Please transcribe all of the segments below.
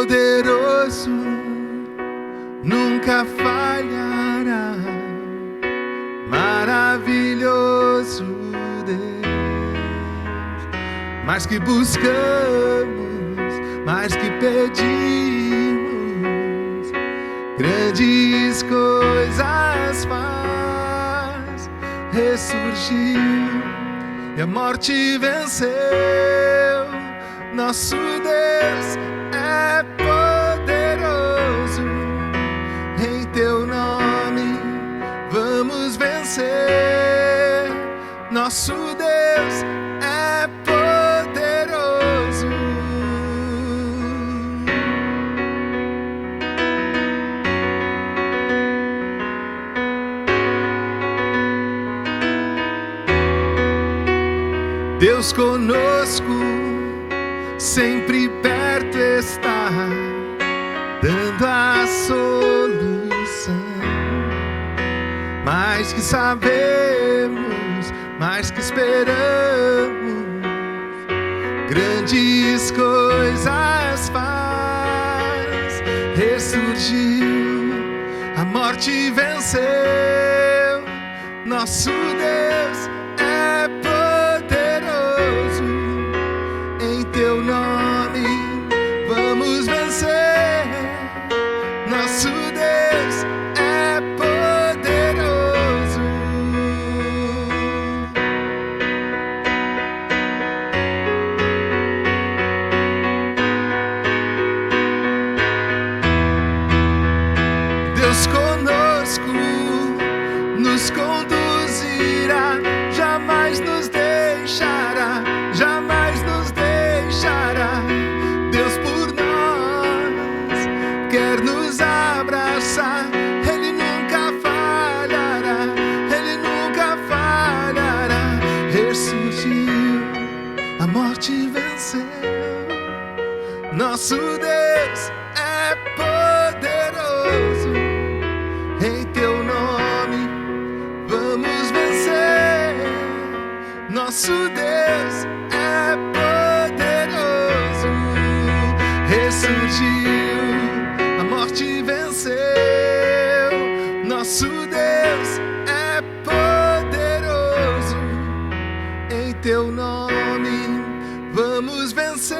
poderoso, nunca falhará. Maravilhoso Deus, mais que buscamos, mais que pedimos, grandes coisas faz. Ressurgiu e a morte venceu. Nosso Deus é poderoso, em teu nome vamos vencer. Nosso Deus é poderoso. Deus conosco, sempre perto está, dando a solução. Mais que sabemos, mais que esperamos, grandes coisas faz. Ressurgiu, a morte venceu. Nosso Deus é poderoso, em teu nome vamos vencer. Nosso Deus é poderoso. Deus conosco nos conduzirá, jamais nos deixará, jamais nos deixará. Deus por nós quer nos abraçar, Ele nunca falhará, Ele nunca falhará. Ressurgiu, a morte venceu. Nosso Deus é poderoso, em teu nome vamos vencer. Nosso Deus é poderoso. Ressurgiu, a morte venceu. Nosso Deus é poderoso, em teu nome vamos vencer.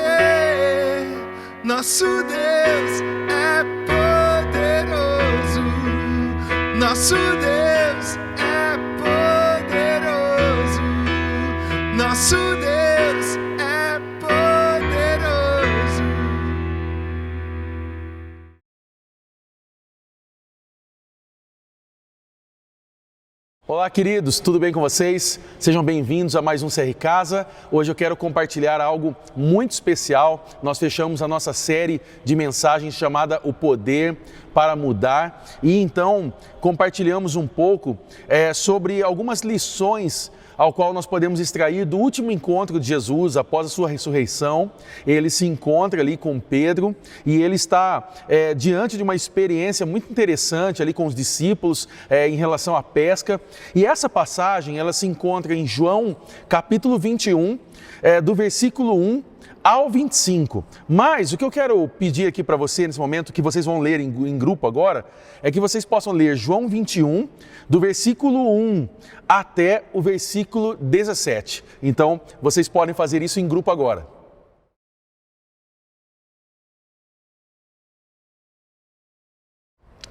Nosso Deus é poderoso. Nosso Deus é poderoso. Nosso Deus é poderoso. Olá, queridos, tudo bem com vocês? Sejam bem-vindos a mais um CR Casa. Hoje eu quero compartilhar algo muito especial. Nós fechamos a nossa série de mensagens chamada O Poder para Mudar e então compartilhamos um pouco sobre algumas lições ao qual nós podemos extrair do último encontro de Jesus após a sua ressurreição. Ele se encontra ali com Pedro e ele está diante de uma experiência muito interessante ali com os discípulos em relação à pesca. E essa passagem, ela se encontra em João capítulo 21, do versículo 1 ao 25. Mas o que eu quero pedir aqui para você nesse momento, que vocês vão ler em grupo agora, é que vocês possam ler João 21, do versículo 1 até o versículo 17. Então, vocês podem fazer isso em grupo agora.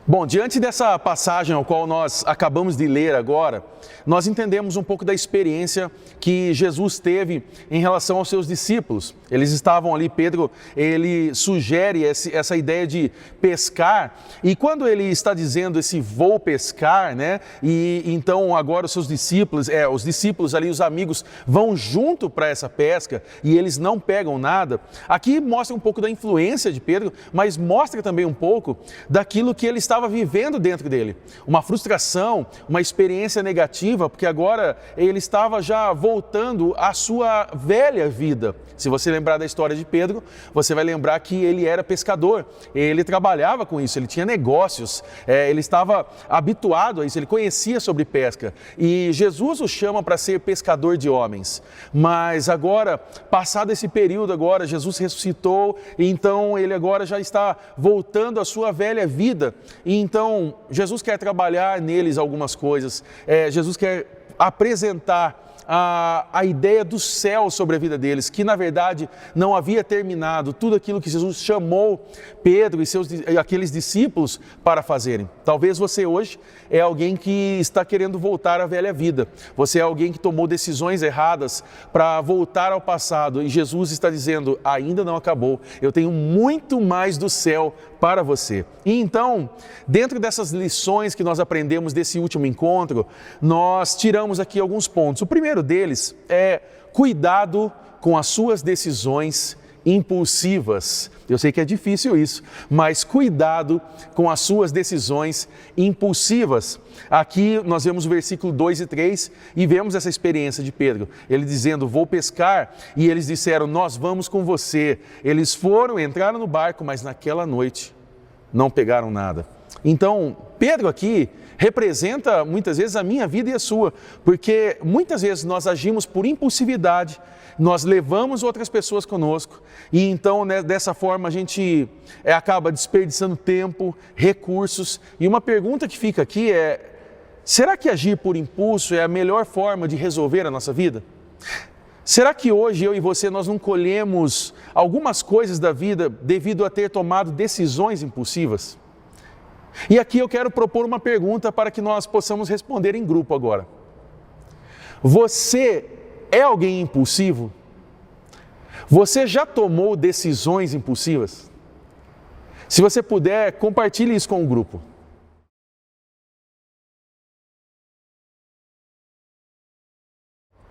Bom, diante dessa passagem ao qual nós acabamos de ler agora, nós entendemos um pouco da experiência que Jesus teve em relação aos seus discípulos. Eles estavam ali, Pedro, ele sugere essa ideia de pescar, e quando ele está dizendo esse vou pescar, né, e então agora os seus discípulos, os discípulos ali, os amigos, vão junto para essa pesca e eles não pegam nada, aqui mostra um pouco da influência de Pedro, mas mostra também um pouco daquilo que ele está estava vivendo dentro dele. Uma frustração, uma experiência negativa, porque agora ele estava já voltando à sua velha vida. Se você lembrar da história de Pedro, você vai lembrar que ele era pescador, ele trabalhava com isso, ele tinha negócios, ele estava habituado a isso, ele conhecia sobre pesca. E Jesus o chama para ser pescador de homens. Mas agora, passado esse período agora, Jesus ressuscitou e então ele agora já está voltando à sua velha vida. E então Jesus quer trabalhar neles algumas coisas, Jesus quer apresentar a ideia do céu sobre a vida deles, que na verdade não havia terminado tudo aquilo que Jesus chamou Pedro e aqueles discípulos para fazerem. Talvez você hoje é alguém que está querendo voltar à velha vida, você é alguém que tomou decisões erradas para voltar ao passado e Jesus está dizendo, ainda não acabou, eu tenho muito mais do céu para você. E então, dentro dessas lições que nós aprendemos desse último encontro, nós tiramos aqui alguns pontos. O primeiro deles é cuidado com as suas decisões impulsivas. Eu sei que é difícil isso, mas cuidado com as suas decisões impulsivas. Aqui nós vemos o versículo 2 e 3 e vemos essa experiência de Pedro. Ele dizendo, vou pescar, e eles disseram, nós vamos com você. Eles foram, entraram no barco, mas naquela noite não pegaram nada. Então, Pedro aqui representa muitas vezes a minha vida e a sua, porque muitas vezes nós agimos por impulsividade, nós levamos outras pessoas conosco e então dessa forma a gente acaba desperdiçando tempo, recursos. E uma pergunta que fica aqui é, será que agir por impulso é a melhor forma de resolver a nossa vida? Será que hoje eu e você nós não colhemos algumas coisas da vida devido a ter tomado decisões impulsivas? E aqui eu quero propor uma pergunta para que nós possamos responder em grupo agora. Você é alguém impulsivo? Você já tomou decisões impulsivas? Se você puder, compartilhe isso com o grupo.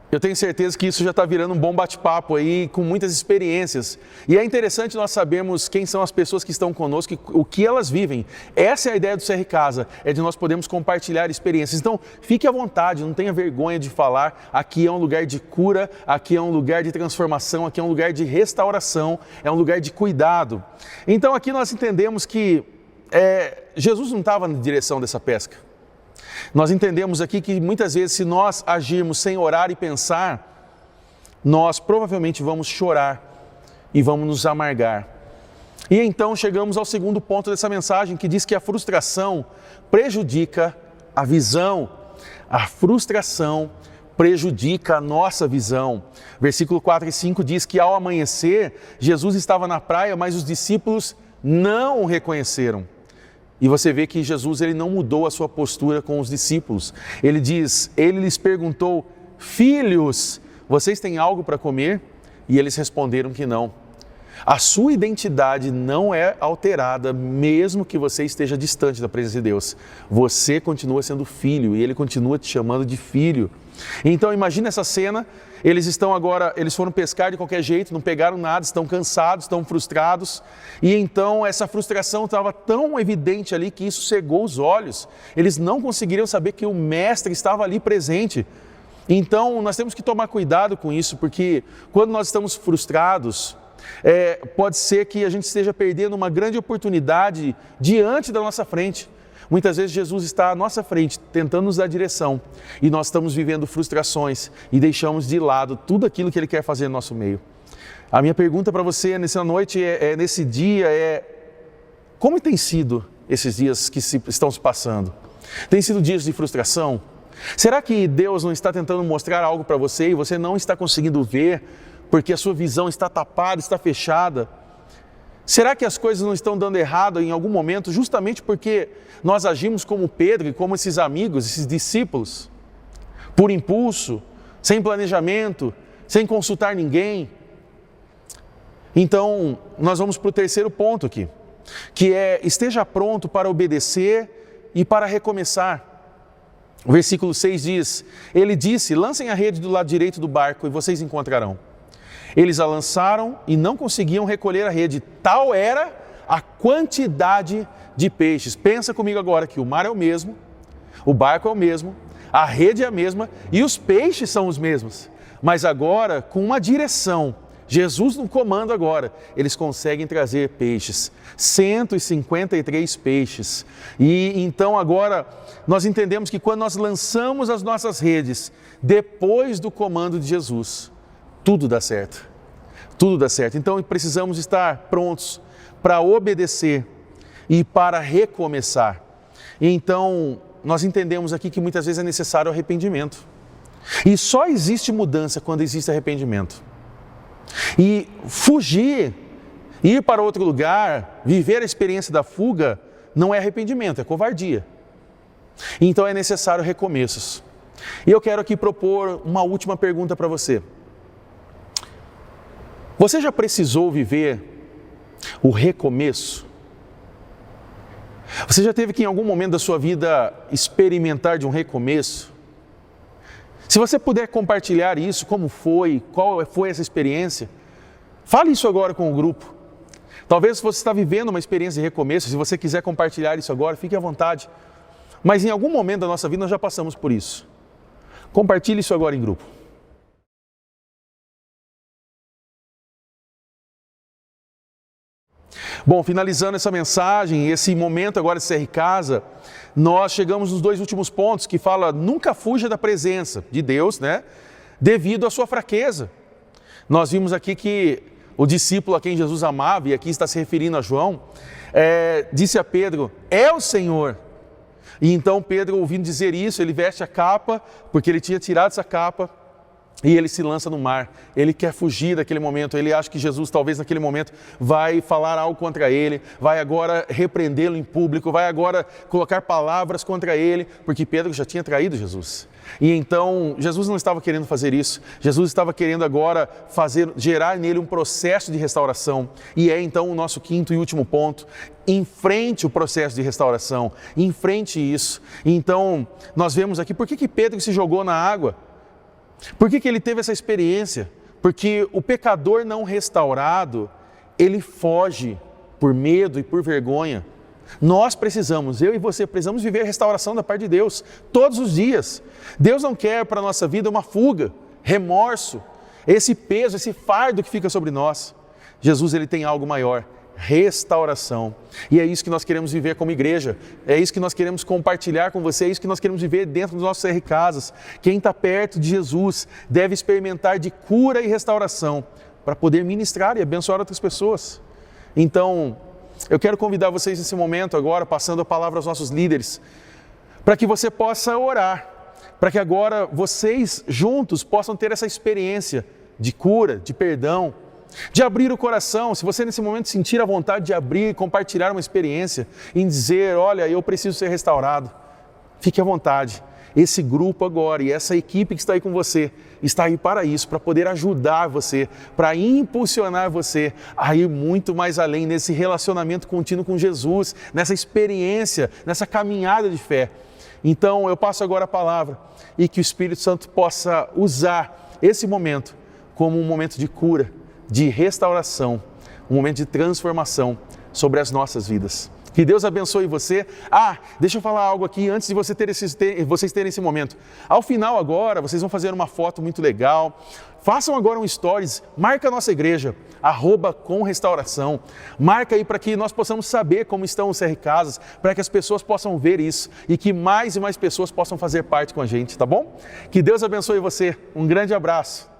Eu tenho certeza que isso já está virando um bom bate-papo aí, com muitas experiências. E é interessante nós sabermos quem são as pessoas que estão conosco e o que elas vivem. Essa é a ideia do CR Casa, é de nós podermos compartilhar experiências. Então, fique à vontade, não tenha vergonha de falar. Aqui é um lugar de cura, aqui é um lugar de transformação, aqui é um lugar de restauração, é um lugar de cuidado. Então, aqui nós entendemos que Jesus não estava na direção dessa pesca. Nós entendemos aqui que muitas vezes se nós agirmos sem orar e pensar, nós provavelmente vamos chorar e vamos nos amargar. E então chegamos ao segundo ponto dessa mensagem, que diz que a frustração prejudica a visão. A frustração prejudica a nossa visão. Versículo 4 e 5 diz que ao amanhecer, Jesus estava na praia, mas os discípulos não o reconheceram. E você vê que Jesus ele não mudou a sua postura com os discípulos. Ele diz, ele lhes perguntou, filhos, vocês têm algo para comer? E eles responderam que não. A sua identidade não é alterada, mesmo que você esteja distante da presença de Deus. Você continua sendo filho e ele continua te chamando de filho. Então imagina essa cena, eles foram pescar de qualquer jeito, não pegaram nada, estão cansados, estão frustrados. E então essa frustração estava tão evidente ali que isso cegou os olhos. Eles não conseguiriam saber que o mestre estava ali presente. Então nós temos que tomar cuidado com isso, porque quando nós estamos frustrados, pode ser que a gente esteja perdendo uma grande oportunidade diante da nossa frente. Muitas vezes Jesus está à nossa frente, tentando nos dar direção, e nós estamos vivendo frustrações e deixamos de lado tudo aquilo que Ele quer fazer no nosso meio. A minha pergunta para você nessa noite, nesse dia, como tem sido esses dias que estão se passando? Tem sido dias de frustração? Será que Deus não está tentando mostrar algo para você e você não está conseguindo ver porque a sua visão está tapada, está fechada? Será que as coisas não estão dando errado em algum momento justamente porque nós agimos como Pedro e como esses amigos, esses discípulos, por impulso, sem planejamento, sem consultar ninguém? Então, nós vamos para o terceiro ponto aqui, que esteja pronto para obedecer e para recomeçar. O versículo 6 diz, ele disse, lancem a rede do lado direito do barco e vocês encontrarão. Eles a lançaram e não conseguiam recolher a rede, tal era a quantidade de peixes. Pensa comigo agora que o mar é o mesmo, o barco é o mesmo, a rede é a mesma e os peixes são os mesmos. Mas agora, com uma direção, Jesus no comando agora, eles conseguem trazer peixes, 153 peixes. E então agora nós entendemos que quando nós lançamos as nossas redes, depois do comando de Jesus, tudo dá certo. Tudo dá certo. Então precisamos estar prontos para obedecer e para recomeçar. Então nós entendemos aqui que muitas vezes é necessário arrependimento. E só existe mudança quando existe arrependimento. E fugir, ir para outro lugar, viver a experiência da fuga, não é arrependimento, é covardia. Então é necessário recomeços. E eu quero aqui propor uma última pergunta para você. Você já precisou viver o recomeço? Você já teve que em algum momento da sua vida experimentar de um recomeço? Se você puder compartilhar isso, como foi, qual foi essa experiência, fale isso agora com o grupo. Talvez você está vivendo uma experiência de recomeço, se você quiser compartilhar isso agora, fique à vontade. Mas em algum momento da nossa vida nós já passamos por isso. Compartilhe isso agora em grupo. Bom, finalizando essa mensagem, esse momento agora de CR Casa, nós chegamos nos dois últimos pontos que fala, nunca fuja da presença de Deus, né? Devido à sua fraqueza. Nós vimos aqui que o discípulo a quem Jesus amava, e aqui está se referindo a João, disse a Pedro, é o Senhor. E então Pedro, ouvindo dizer isso, ele veste a capa, porque ele tinha tirado essa capa, e ele se lança no mar. Ele quer fugir daquele momento, ele acha que Jesus talvez naquele momento vai falar algo contra ele, vai agora repreendê-lo em público, vai agora colocar palavras contra ele, porque Pedro já tinha traído Jesus. E então Jesus não estava querendo fazer isso, Jesus estava querendo agora gerar nele um processo de restauração. E é então o nosso quinto e último ponto, enfrente o processo de restauração, enfrente isso. Então nós vemos aqui, por que Pedro se jogou na água? Por que ele teve essa experiência? Porque o pecador não restaurado, ele foge por medo e por vergonha. Nós precisamos, eu e você, precisamos viver a restauração da parte de Deus todos os dias. Deus não quer para a nossa vida uma fuga, remorso, esse peso, esse fardo que fica sobre nós. Jesus, ele tem algo maior. Restauração. E é isso que nós queremos viver como igreja, é isso que nós queremos compartilhar com você, é isso que nós queremos viver dentro dos nossos CR Casas. Quem está perto de Jesus deve experimentar de cura e restauração para poder ministrar e abençoar outras pessoas. Então, eu quero convidar vocês nesse momento agora, passando a palavra aos nossos líderes, para que você possa orar, para que agora vocês juntos possam ter essa experiência de cura, de perdão, de abrir o coração. Se você nesse momento sentir a vontade de abrir e compartilhar uma experiência, em dizer, olha, eu preciso ser restaurado, fique à vontade. Esse grupo agora e essa equipe que está aí com você, está aí para isso, para poder ajudar você, para impulsionar você a ir muito mais além nesse relacionamento contínuo com Jesus, nessa experiência, nessa caminhada de fé. Então eu passo agora a palavra e que o Espírito Santo possa usar esse momento como um momento de cura, de restauração, um momento de transformação sobre as nossas vidas. Que Deus abençoe você. Deixa eu falar algo aqui antes de vocês terem esse momento. Ao final agora, vocês vão fazer uma foto muito legal. Façam agora um stories, marca a nossa igreja, @comrestauração. Marca aí para que nós possamos saber como estão os CR Casas, para que as pessoas possam ver isso e que mais e mais pessoas possam fazer parte com a gente, tá bom? Que Deus abençoe você. Um grande abraço.